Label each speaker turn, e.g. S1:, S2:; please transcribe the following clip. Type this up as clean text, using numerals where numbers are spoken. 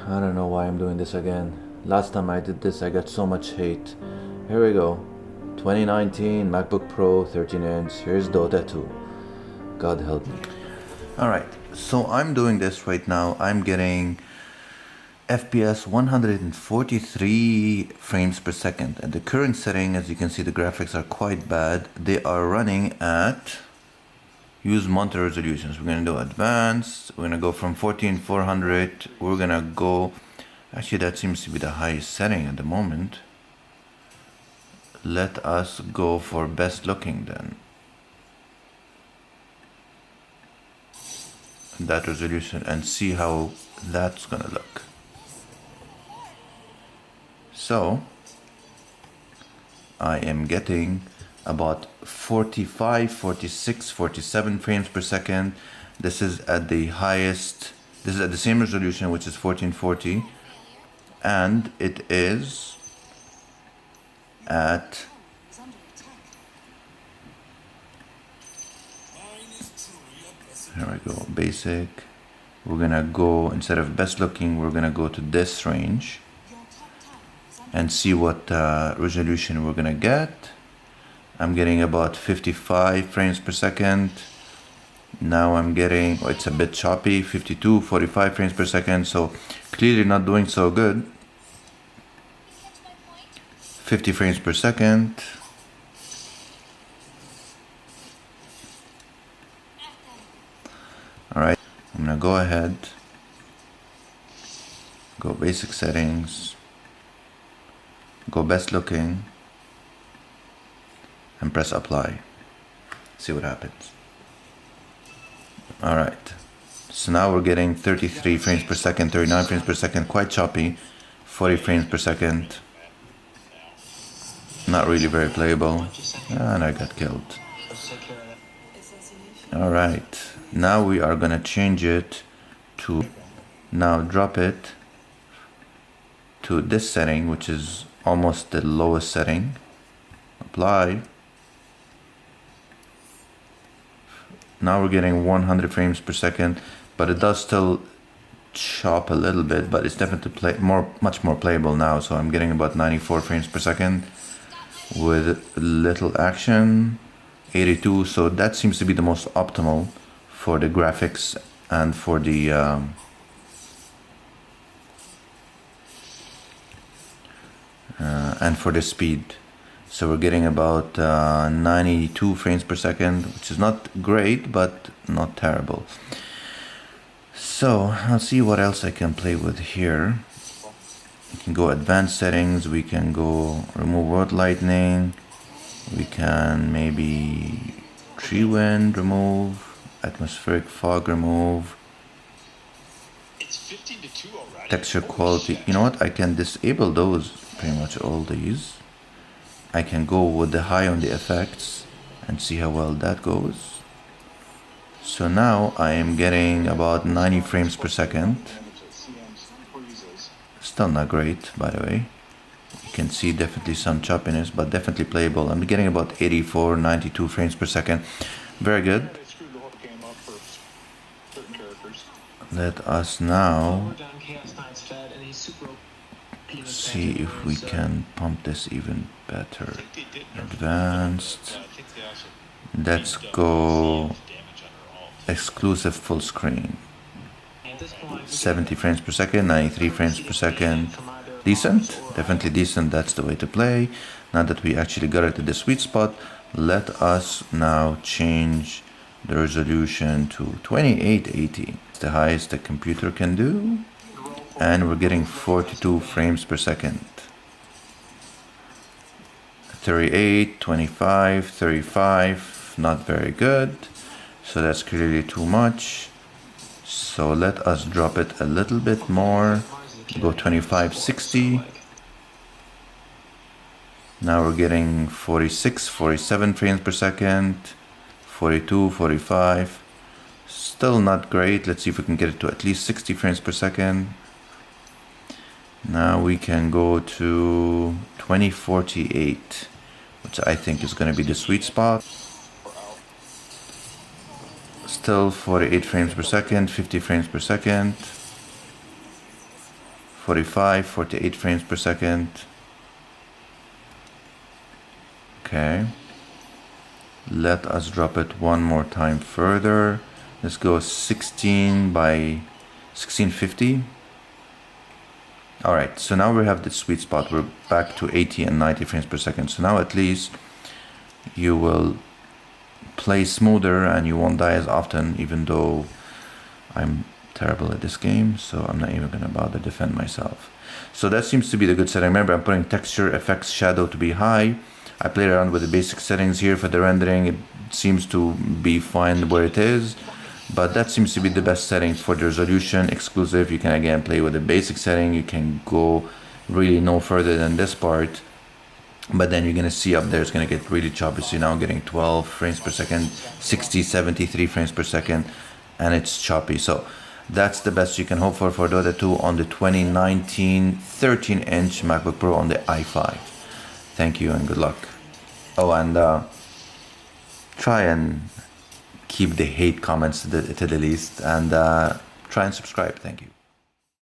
S1: I don't know why I'm doing this again. Last time I did this I got so much hate. Here we go. 2019 MacBook Pro 13-inch. Here's DOTA 2. God help me. Alright, so I'm doing this right now. I'm getting FPS 143 frames per second. At the current setting, as you can see, the graphics are quite bad. They are running at use monitor resolutions. We're gonna do advanced. We're gonna go from 14400. We're gonna go, actually that seems to be the highest setting at the moment. Let us go for best looking then. That resolution and see how that's gonna look. So I am getting about 45, 46, 47 frames per second. This is at the highest, this is at the same resolution, which is 1440, and it is at here we go, basic. We're gonna go, instead of best looking, we're gonna go to this range and see what resolution we're gonna get. I'm getting about 55 frames per second. Now I'm getting, oh, it's a bit choppy, 52, 45 frames per second, so clearly not doing so good. 50 frames per second. Alright, I'm gonna go ahead, go basic settings, go best looking, and press apply. See what happens. Alright, so now we're getting 33 frames per second, 39 frames per second, quite choppy, 40 frames per second. Not really very playable, and I got killed. Alright, now we are gonna change it to, now drop it to this setting, which is almost the lowest setting. Apply. Now we're getting 100 frames per second, but it does still chop a little bit, but it's definitely much more playable now. So I'm getting about 94 frames per second with little action, 82. So that seems to be the most optimal for the graphics and for the speed. So we're getting about 92 frames per second, which is not great, but not terrible. So I'll see what else I can play with here. We can go advanced settings, we can go remove word lightning, we can maybe tree wind remove, atmospheric fog remove, texture quality. You know what, I can disable those, pretty much all these. I can go with the high on the effects and see how well that goes. So now I am getting about 90 frames per second. Still not great, by the way. You can see definitely some choppiness, but definitely playable. I'm getting about 84, 92 frames per second. Very good. Let us now see if we can pump this even better. Advanced. Let's go exclusive full screen. 70 frames per second, 93 frames per second. Decent, definitely decent. That's the way to play. Now that we actually got it to the sweet spot, let us now change the resolution to 2880. It's the highest the computer can do. And we're getting 42 frames per second. 38, 25, 35, not very good. So that's clearly too much. So let us drop it a little bit more. Go 25, 60. Now we're getting 46, 47 frames per second. 42, 45. Still not great. Let's see if we can get it to at least 60 frames per second. Now we can go to 2048, which I think is going to be the sweet spot. Still 48 frames per second, 50 frames per second. 45, 48 frames per second. Okay. Let us drop it one more time further. Let's go 16 by 1650. All right, so now we have the sweet spot. We're back to 80 and 90 frames per second. So now at least you will play smoother and you won't die as often, even though I'm terrible at this game, so I'm not even gonna bother defend myself. So that seems to be the good setting. Remember, I'm putting texture, effects, shadow to be high. I played around with the basic settings here for the rendering. It seems to be fine where it is, but that seems to be the best setting for the resolution. Exclusive, you can again play with the basic setting. You can go really no further than this part, but then you're gonna see up there it's gonna get really choppy. So now I'm getting 12 frames per second, 60, 73 frames per second, and it's choppy. So that's the best you can hope for Dota 2 on the 2019 13-inch MacBook Pro on the i5. Thank you and good luck. Oh, and try and keep the hate comments to the least, and try and subscribe. Thank you.